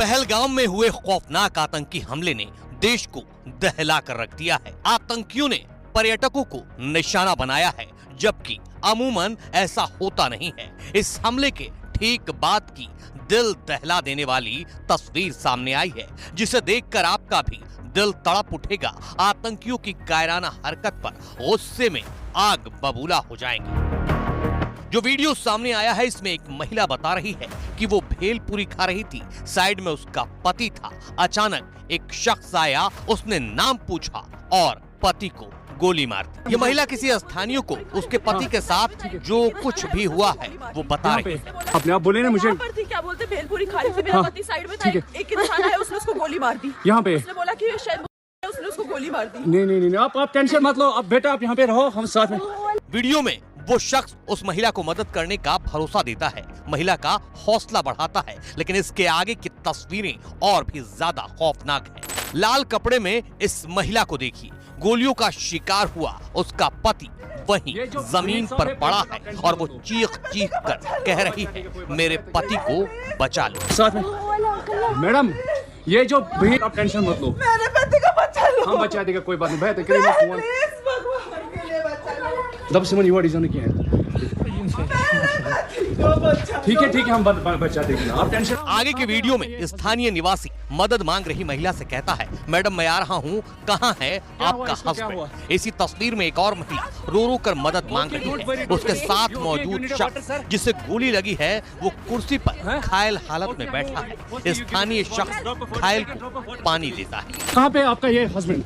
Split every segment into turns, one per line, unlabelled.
पहलगाम में हुए खौफनाक आतंकी हमले ने देश को दहला कर रख दिया है। आतंकियों ने पर्यटकों को निशाना बनाया है, जबकि अमूमन ऐसा होता नहीं है। इस हमले के ठीक बाद की दिल दहला देने वाली तस्वीर सामने आई है, जिसे देखकर आपका भी दिल तड़प उठेगा। आतंकियों की कायराना हरकत पर गुस्से में आग बबूला हो जाएंगे। जो वीडियो सामने आया है, इसमें एक महिला बता रही है कि वो भेलपूरी खा रही थी, साइड में उसका पति था। अचानक एक शख्स आया, उसने नाम पूछा और पति को गोली मार दी। ये महिला किसी स्थानीय को उसके पति के साथ जो कुछ भी हुआ है वो बता रही है।
अपने आप बोले ना मुझे
क्या बोलते, भेलपूरी खा रही थी, मेरा पति साइड में था, एक इंसान आया, उसने उसको गोली मार दी।
यहाँ पे
उसने बोला कि शायद उसने उसको गोली मार दी।
नहीं, आप टेंशन मत लो, अब बेटा आप यहाँ पे रहो, हम साथ में।
वीडियो में वो शख्स उस महिला को मदद करने का भरोसा देता है, महिला का हौसला बढ़ाता है, लेकिन इसके आगे की तस्वीरें और भी ज्यादा खौफनाक है। लाल कपड़े में इस महिला को देखिए, गोलियों का शिकार हुआ उसका पति वहीं जमीन पर पड़ा है और वो चीख कर कह रही है, मेरे पति को बचा लो।
साथ में मैडम, ये जो भी आप टेंशन मत लो,
मेरे पति को बचा लो,
हम बचा देगा, कोई बात नहीं। दब सिमन युवा डिजाइन किया है, ठीक है, हम बचा देंगे, आप टेंशन।
आगे के वीडियो में स्थानीय निवासी मदद मांग रही महिला से कहता है, मैडम मैं आ रहा हूँ, कहाँ है आपका हस्बैंड? इसी तस्वीर में एक और महिला रो रो कर मदद मांग रही है। उसके साथ मौजूद शख्स जिसे गोली लगी है वो कुर्सी पर घायल हालत में बैठा है। स्थानीय शख्स घायल को पानी देता है।
कहाँ पे आपका ये हस्बैंड?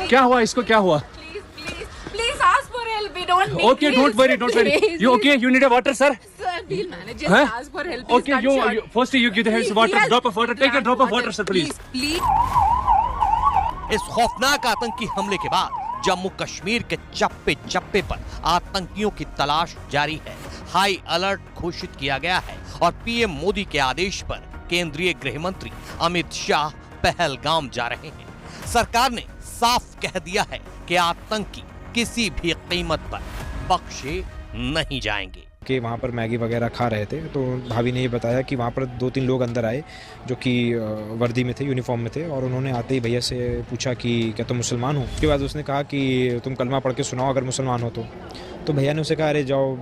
क्या हुआ, इसको क्या हुआ?
Please ask for help. We don't need
Okay, don't worry. You okay? You need a water, sir?
Sir, we'll manage. Just ask for help.
Okay, you first you give the water, drop of water. Take a drop of water, sir, please.
इस खौफनाक आतंकी हमले के बाद जम्मू कश्मीर के चप्पे चप्पे पर आतंकियों की तलाश जारी है। हाई अलर्ट घोषित किया गया है और पीएम मोदी के आदेश पर केंद्रीय गृह मंत्री अमित शाह पहलगाम जा रहे हैं। सरकार ने साफ कह दिया है कि आतंकी किसी भी कीमत पर बख्शे नहीं जाएंगे।
कि वहाँ पर मैगी वगैरह खा रहे थे, तो भाभी ने ये बताया कि वहाँ पर 2-3 लोग अंदर आए जो कि वर्दी में थे, यूनिफॉर्म में थे, और उन्होंने आते ही भैया से पूछा कि क्या तुम मुसलमान हो? उसके बाद उसने कहा कि तुम कलमा पढ़ के सुनाओ अगर मुसलमान हो तो भैया ने उसे कहा, अरे जाओ,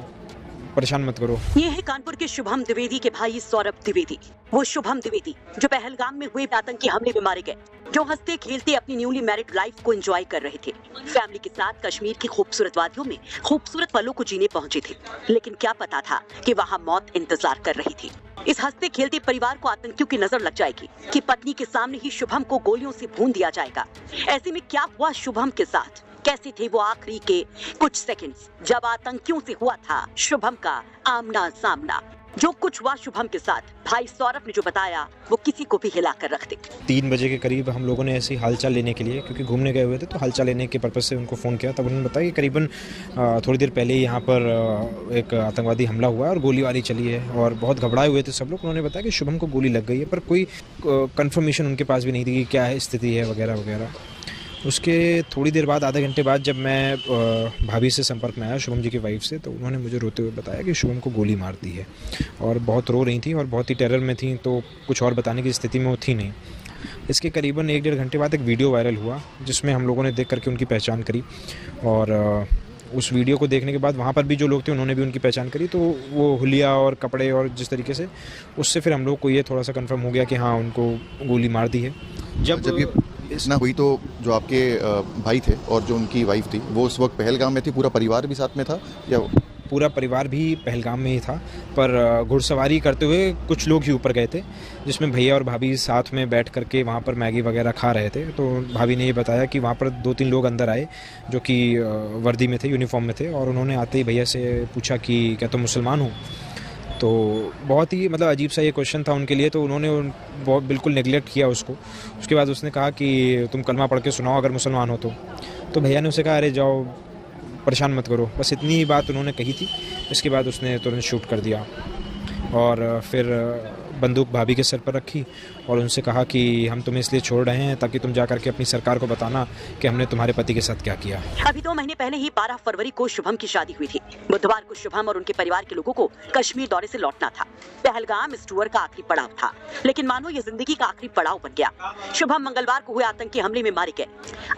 परेशान मत करो।
ये है कानपुर के शुभम द्विवेदी के भाई सौरभ द्विवेदी। वो शुभम द्विवेदी जो पहलगाम में हुए आतंकी हमले में मारे गए, जो हंसते खेलते अपनी न्यूली मैरिड लाइफ को एंजॉय कर रहे थे, फैमिली के साथ कश्मीर की खूबसूरत वादियों में खूबसूरत पलों को जीने पहुंचे थे। लेकिन क्या पता था कि वहाँ मौत इंतजार कर रही थी। इस हंसते खेलते परिवार को आतंकियों की नजर लग जाएगी कि पत्नी के सामने ही शुभम को गोलियों से भून दिया जाएगा। ऐसे में क्या हुआ शुभम के साथ? कैसे थे वो आखिरी के कुछ सेकंड्स जब आतंकियों से हुआ था शुभम का आमना सामना? जो कुछ हुआ शुभम के साथ, भाई सौरभ ने जो बताया वो किसी को भी हिला कर रख दे।
3 बजे के करीब हम लोगों ने ऐसे ही हालचाल लेने के लिए, क्योंकि घूमने गए हुए थे, तो हालचाल लेने के पर्पज़ से उनको फ़ोन किया। तब उन्होंने बताया कि करीबन थोड़ी देर पहले ही यहाँ पर एक आतंकवादी हमला हुआ है और गोलीबारी चली है, और बहुत घबराए हुए थे सब लोग। उन्होंने बताया कि शुभम को गोली लग गई है, पर कोई कन्फर्मेशन उनके पास भी नहीं थी कि क्या स्थिति है वगैरह वगैरह। उसके थोड़ी देर बाद, आधा घंटे बाद, जब मैं भाभी से संपर्क में आया, शुभम जी की वाइफ से, तो उन्होंने मुझे रोते हुए बताया कि शुभम को गोली मार दी है, और बहुत रो रही थी और बहुत ही टेरर में थी, तो कुछ और बताने की स्थिति में वो थी नहीं। इसके करीबन 1-1.5 घंटे बाद एक वीडियो वायरल हुआ, जिसमें हम लोगों ने देख करके उनकी पहचान करी, और उस वीडियो को देखने के बाद वहाँ पर भी जो लोग थे उन्होंने भी उनकी पहचान करी। तो वो हुलिया और कपड़े और जिस तरीके से, उससे फिर हम लोग को ये थोड़ा सा कंफर्म हो गया कि हाँ, उनको गोली मार दी है।
जब ये इतना हुई तो जो आपके भाई थे और जो उनकी वाइफ थी, वो उस वक्त पहलगाम में थी? पूरा परिवार भी साथ में था या?
पूरा परिवार भी पहलगाम में ही था, पर घुड़सवारी करते हुए कुछ लोग ही ऊपर गए थे, जिसमें भैया और भाभी साथ में बैठ करके वहाँ पर मैगी वगैरह खा रहे थे। तो भाभी ने ये बताया कि वहाँ पर 2-3 लोग अंदर आए जो कि वर्दी में थे, यूनिफॉर्म में थे, और उन्होंने आते ही भैया से पूछा कि क्या तुम मुसलमान हो? तो बहुत ही मतलब अजीब सा ये क्वेश्चन था उनके लिए, तो उन्होंने बहुत बिल्कुल नेगलेक्ट किया उसको। उसके बाद उसने कहा कि तुम कलमा पढ़ के सुनाओ अगर मुसलमान हो तो भैया ने उसे कहा, अरे जाओ, परेशान मत करो। बस इतनी ही बात उन्होंने कही थी। इसके बाद उसने तुरंत शूट कर दिया, और फिर बंदूक भाभी के सर पर रखी और उनसे कहा कि हम तुम्हें इसलिए छोड़ रहे हैं ताकि तुम जा करके अपनी सरकार को बताना कि हमने तुम्हारे पति के साथ क्या किया।
अभी 2 महीने पहले ही 12 फरवरी को शुभम की शादी हुई थी। बुधवार को शुभम और उनके परिवार के लोगों को कश्मीर दौरे से लौटना था। पहलगाम इस टूर का आखिरी पड़ाव था, लेकिन मानो ये जिंदगी का आखिरी पड़ाव बन गया। शुभम मंगलवार को हुए आतंकी हमले में मारे गए।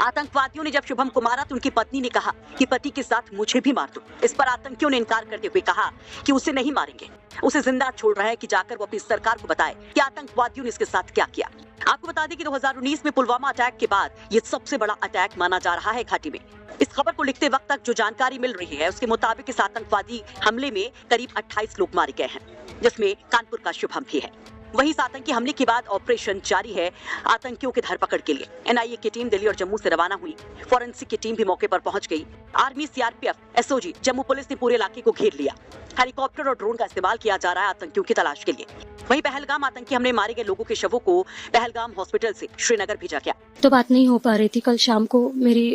आतंकवादियों ने जब शुभम को मारा तो उनकी पत्नी ने कहा कि पति के साथ मुझे भी मार दो। इस पर आतंकियों ने इनकार करते हुए कहा कि उसे नहीं मारेंगे, उसे जिंदा छोड़ रहा है कि जाकर वो अपनी सरकार को बताए कि आतंकवादियों ने इसके साथ क्या किया। आपको बता दें कि 2019 में पुलवामा अटैक के बाद ये सबसे बड़ा अटैक माना जा रहा है घाटी में। इस खबर को लिखते वक्त तक जो जानकारी मिल रही है उसके मुताबिक इस आतंकवादी हमले में करीब 28 लोग मारे गए हैं, जिसमें कानपुर का शुभम भी है। वहीं इस आतंकी हमले के बाद ऑपरेशन जारी है आतंकियों की धरपकड़ के लिए। एनआईए की टीम दिल्ली और जम्मू से रवाना हुई। फॉरेंसिक की टीम भी मौके पर पहुंच गई। Army, CRPF, SOG, Jammu police ने पूरे इलाके को घेर लिया। हेलीकॉप्टर और ड्रोन का इस्तेमाल किया जा रहा है आतंकियों की तलाश के लिए। वहीं पहलगाम आतंकी हमले मारे गए लोगों के शवों को पहलगाम हॉस्पिटल से श्रीनगर भेजा गया।
तो बात नहीं हो पा रही थी। कल शाम को मेरी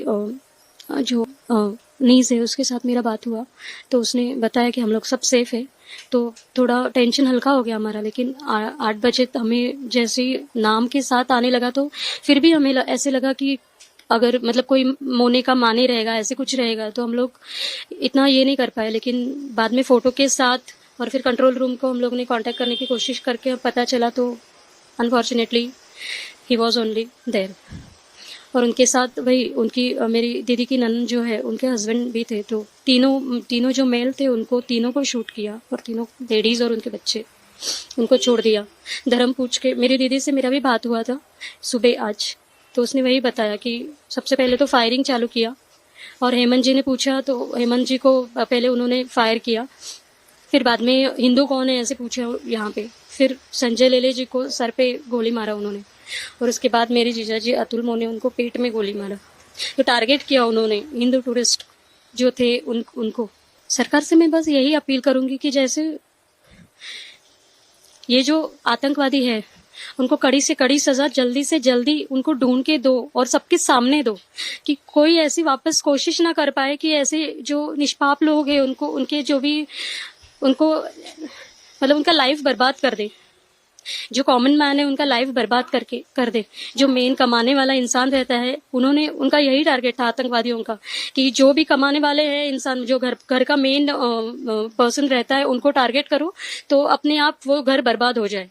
जो नीस है उसके साथ मेरा बात हुआ तो उसने बताया कि हम लोग सब सेफ है। तो थोड़ा टेंशन हल्का हो गया हमारा, लेकिन 8 बजे हमें जैसे ही नाम के साथ आने लगा तो फिर भी हमें ऐसे लगा कि अगर मतलब कोई मोने का माने रहेगा, ऐसे कुछ रहेगा, तो हम लोग इतना ये नहीं कर पाए। लेकिन बाद में फोटो के साथ और फिर कंट्रोल रूम को हम लोग ने कांटेक्ट करने की कोशिश करके पता चला तो unfortunately he was only there. और उनके साथ वही उनकी मेरी दीदी की ननद जो है उनके हस्बैंड भी थे। तो तीनों जो मेल थे उनको तीनों को शूट किया और तीनों लेडीज और उनके बच्चे उनको छोड़ दिया। धर्म पूछ के मेरी दीदी से मेरा भी बात हुआ था सुबह आज, तो उसने वही बताया कि सबसे पहले तो फायरिंग चालू किया और हेमंत जी ने पूछा तो हेमंत जी को पहले उन्होंने फायर किया, फिर बाद में हिंदू कौन है ऐसे पूछा यहाँ पे, फिर संजय लेले जी को सर पे गोली मारा उन्होंने और उसके बाद मेरे जीजा जी अतुल मोने उनको पेट में गोली मारा। तो टारगेट किया उन्होंने हिंदू टूरिस्ट जो थे उनको। सरकार से मैं बस यही अपील करूंगी कि जैसे ये जो आतंकवादी है उनको कड़ी से कड़ी सजा जल्दी से जल्दी उनको ढूंढ के दो और सबके सामने दो कि कोई ऐसी वापस कोशिश ना कर पाए कि ऐसे जो निष्पाप लोग हैं उनको उनके जो भी उनको मतलब उनका लाइफ बर्बाद कर दे। जो कॉमन मैन है उनका लाइफ बर्बाद कर दे। जो मेन कमाने वाला इंसान रहता है उन्होंने उनका यही टारगेट था आतंकवादियों का कि जो भी कमाने वाले हैं इंसान, जो घर का मेन पर्सन रहता है उनको टारगेट करो तो अपने आप वो घर बर्बाद हो जाए।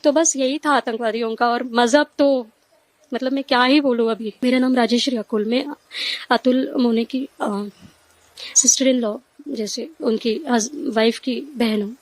तो बस यही था आतंकवादियों का। और मजहब तो मतलब मैं क्या ही बोलूँ अभी। मेरा नाम राजेश्वरी अकुल, में अतुल मोने की सिस्टर इन लॉ जैसे उनकी वाइफ की बहन हूँ।